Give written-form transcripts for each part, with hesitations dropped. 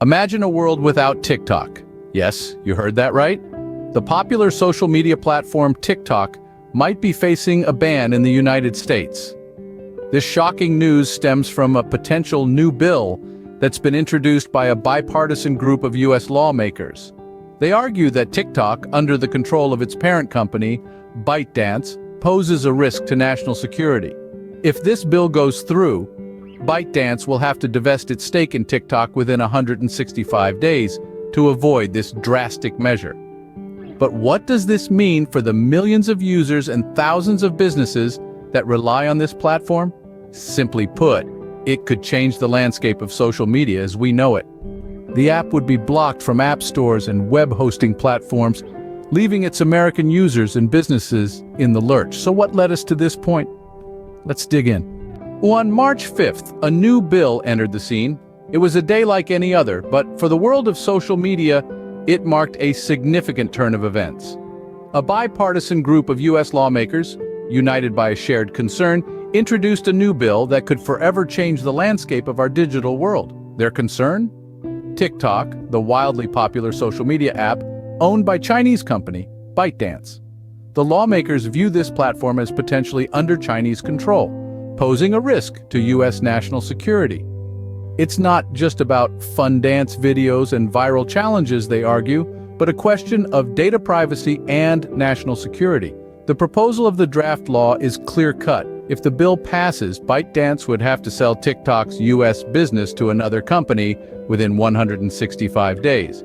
Imagine a world without TikTok. Yes, you heard that right. The popular social media platform TikTok might be facing a ban in the United States. This shocking news stems from a potential new bill that's been introduced by a bipartisan group of U.S. lawmakers. They argue that TikTok, under the control of its parent company, ByteDance, poses a risk to national security. If this bill goes through, ByteDance will have to divest its stake in TikTok within 165 days to avoid this drastic measure. But what does this mean for the millions of users and thousands of businesses that rely on this platform? Simply put, it could change the landscape of social media as we know it. The app would be blocked from app stores and web hosting platforms, leaving its American users and businesses in the lurch. So what led us to this point? Let's dig in. On March 5th, a new bill entered the scene. It was a day like any other, but for the world of social media, it marked a significant turn of events. A bipartisan group of U.S. lawmakers, united by a shared concern, introduced a new bill that could forever change the landscape of our digital world. Their concern? TikTok, the wildly popular social media app, owned by Chinese company, ByteDance. The lawmakers view this platform as potentially under Chinese control, posing a risk to U.S. national security. It's not just about fun dance videos and viral challenges, they argue, but a question of data privacy and national security. The proposal of the draft law is clear-cut. If the bill passes, ByteDance would have to sell TikTok's U.S. business to another company within 165 days.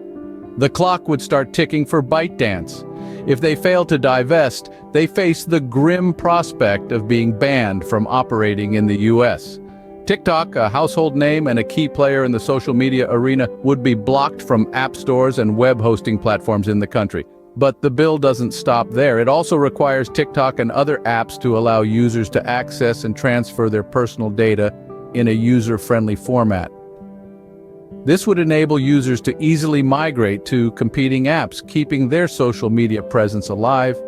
The clock would start ticking for ByteDance. If they fail to divest, they face the grim prospect of being banned from operating in the U.S. TikTok, a household name and a key player in the social media arena, would be blocked from app stores and web hosting platforms in the country. But the bill doesn't stop there. It also requires TikTok and other apps to allow users to access and transfer their personal data in a user-friendly format. This would enable users to easily migrate to competing apps, keeping their social media presence alive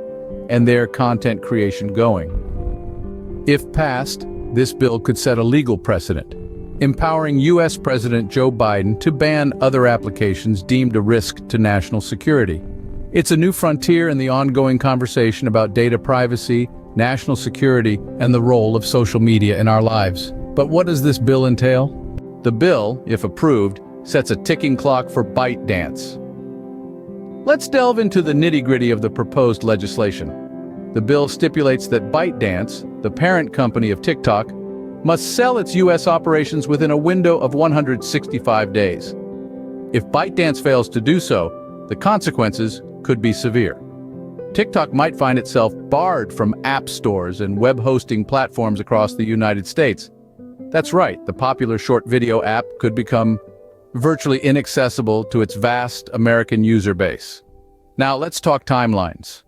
and their content creation going. If passed, this bill could set a legal precedent, empowering U.S. President Joe Biden to ban other applications deemed a risk to national security. It's a new frontier in the ongoing conversation about data privacy, national security, and the role of social media in our lives. But what does this bill entail? The bill, if approved, sets a ticking clock for ByteDance. Let's delve into the nitty-gritty of the proposed legislation. The bill stipulates that ByteDance, the parent company of TikTok, must sell its U.S. operations within a window of 165 days. If ByteDance fails to do so, the consequences could be severe. TikTok might find itself barred from app stores and web hosting platforms across the United States. That's right, the popular short video app could become virtually inaccessible to its vast American user base. Now let's talk timelines.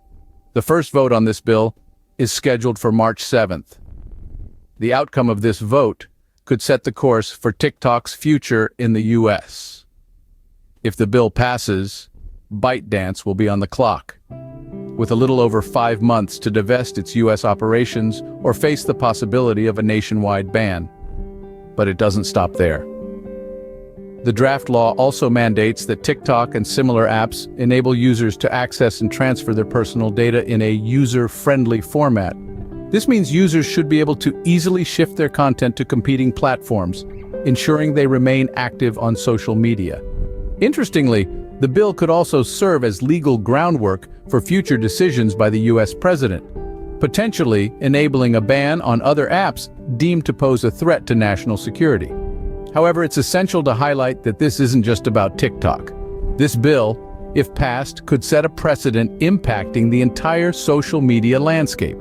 The first vote on this bill is scheduled for March 7th. The outcome of this vote could set the course for TikTok's future in the U.S. If the bill passes, ByteDance will be on the clock, with a little over 5 months to divest its U.S. operations or face the possibility of a nationwide ban. But it doesn't stop there. The draft law also mandates that TikTok and similar apps enable users to access and transfer their personal data in a user-friendly format. This means users should be able to easily shift their content to competing platforms, ensuring they remain active on social media. Interestingly, the bill could also serve as legal groundwork for future decisions by the U.S. president, potentially enabling a ban on other apps deemed to pose a threat to national security. However, it's essential to highlight that this isn't just about TikTok. This bill, if passed, could set a precedent impacting the entire social media landscape.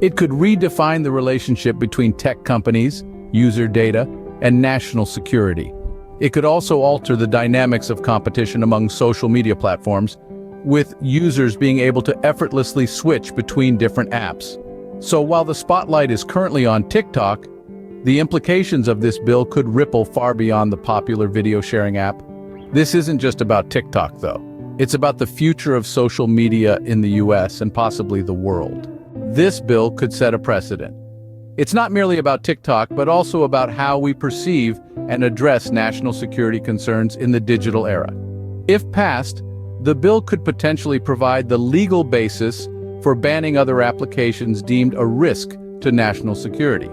It could redefine the relationship between tech companies, user data, and national security. It could also alter the dynamics of competition among social media platforms, with users being able to effortlessly switch between different apps. So while the spotlight is currently on TikTok, the implications of this bill could ripple far beyond the popular video sharing app. This isn't just about TikTok, though. It's about the future of social media in the U.S. and possibly the world. This bill could set a precedent. It's not merely about TikTok, but also about how we perceive and address national security concerns in the digital era. If passed, the bill could potentially provide the legal basis for banning other applications deemed a risk to national security.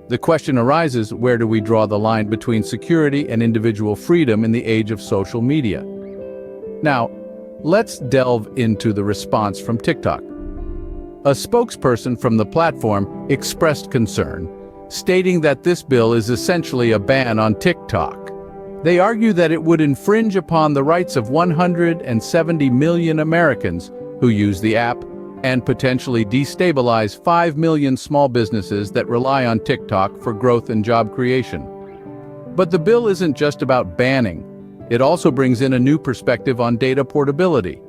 The question arises, where do we draw the line between security and individual freedom in the age of social media? Now, let's delve into the response from TikTok. A spokesperson from the platform expressed concern, stating that this bill is essentially a ban on TikTok. They argue that it would infringe upon the rights of 170 million Americans who use the app and potentially destabilize 5 million small businesses that rely on TikTok for growth and job creation. But the bill isn't just about banning. It also brings in a new perspective on data portability.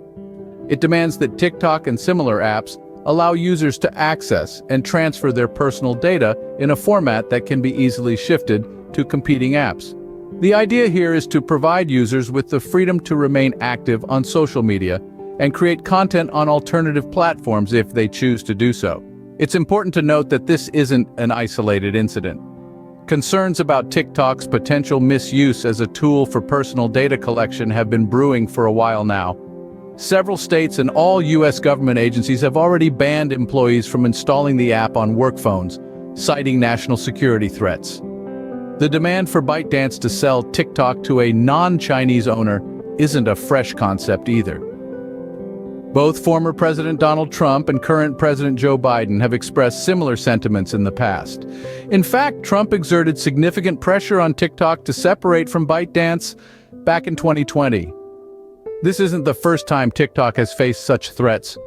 It demands that TikTok and similar apps allow users to access and transfer their personal data in a format that can be easily shifted to competing apps. The idea here is to provide users with the freedom to remain active on social media and create content on alternative platforms if they choose to do so. It's important to note that this isn't an isolated incident. Concerns about TikTok's potential misuse as a tool for personal data collection have been brewing for a while now. Several states and all U.S. government agencies have already banned employees from installing the app on work phones, citing national security threats. The demand for ByteDance to sell TikTok to a non-Chinese owner isn't a fresh concept either. Both former President Donald Trump and current President Joe Biden have expressed similar sentiments in the past. In fact, Trump exerted significant pressure on TikTok to separate from ByteDance back in 2020. This isn't the first time TikTok has faced such threats.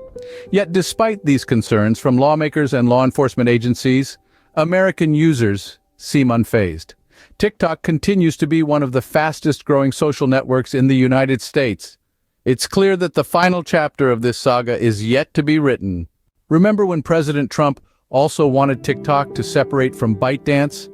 Yet despite these concerns from lawmakers and law enforcement agencies, American users seem unfazed. TikTok continues to be one of the fastest-growing social networks in the United States. It's clear that the final chapter of this saga is yet to be written. Remember when President Trump also wanted TikTok to separate from ByteDance?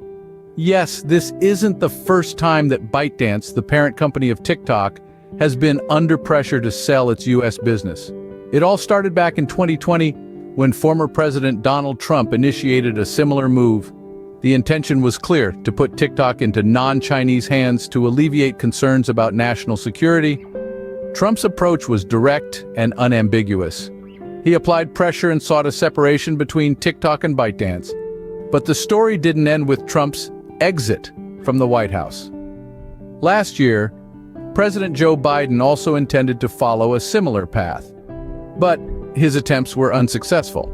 Yes, this isn't the first time that ByteDance, the parent company of TikTok, has been under pressure to sell its U.S. business. It all started back in 2020 when former President Donald Trump initiated a similar move. The intention was clear: to put TikTok into non-Chinese hands to alleviate concerns about national security. Trump's approach was direct and unambiguous. He applied pressure and sought a separation between TikTok and ByteDance. But the story didn't end with Trump's exit from the White House. Last year, President Joe Biden also intended to follow a similar path. But his attempts were unsuccessful.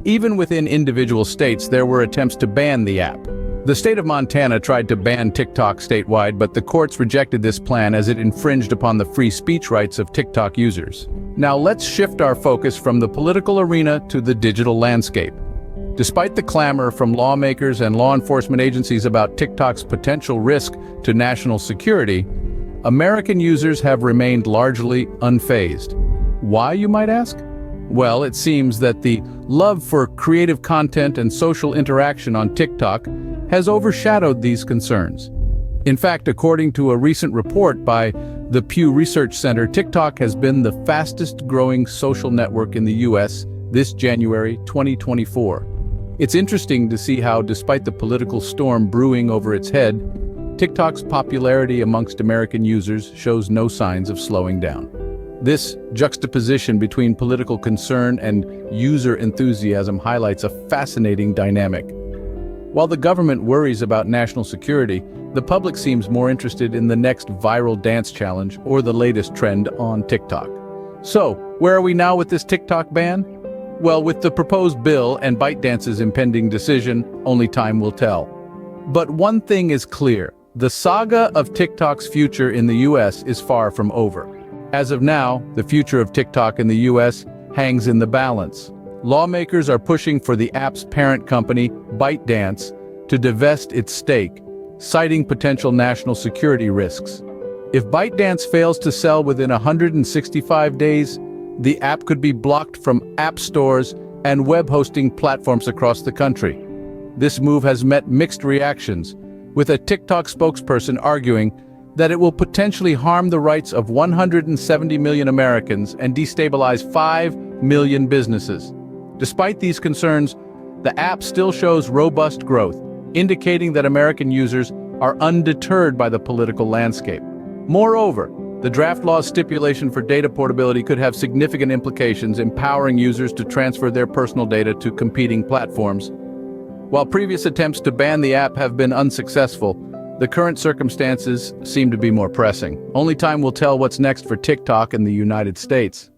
Even within individual states, there were attempts to ban the app. The state of Montana tried to ban TikTok statewide, but the courts rejected this plan as it infringed upon the free speech rights of TikTok users. Now let's shift our focus from the political arena to the digital landscape. Despite the clamor from lawmakers and law enforcement agencies about TikTok's potential risk to national security, American users have remained largely unfazed. Why, you might ask? Well, it seems that the love for creative content and social interaction on TikTok has overshadowed these concerns. In fact, according to a recent report by the Pew Research Center, TikTok has been the fastest-growing social network in the U.S. this January 2024. It's interesting to see how, despite the political storm brewing over its head, TikTok's popularity amongst American users shows no signs of slowing down. This juxtaposition between political concern and user enthusiasm highlights a fascinating dynamic. While the government worries about national security, the public seems more interested in the next viral dance challenge or the latest trend on TikTok. So, where are we now with this TikTok ban? Well, with the proposed bill and ByteDance's impending decision, only time will tell. But one thing is clear: the saga of TikTok's future in the US is far from over. As of now, the future of TikTok in the US hangs in the balance. Lawmakers are pushing for the app's parent company, ByteDance, to divest its stake, citing potential national security risks. If ByteDance fails to sell within 165 days, the app could be blocked from app stores and web hosting platforms across the country. This move has met mixed reactions, with a TikTok spokesperson arguing that it will potentially harm the rights of 170 million Americans and destabilize 5 million businesses. Despite these concerns, the app still shows robust growth, indicating that American users are undeterred by the political landscape. Moreover, the draft law's stipulation for data portability could have significant implications, empowering users to transfer their personal data to competing platforms. While previous attempts to ban the app have been unsuccessful, the current circumstances seem to be more pressing. Only time will tell what's next for TikTok in the United States.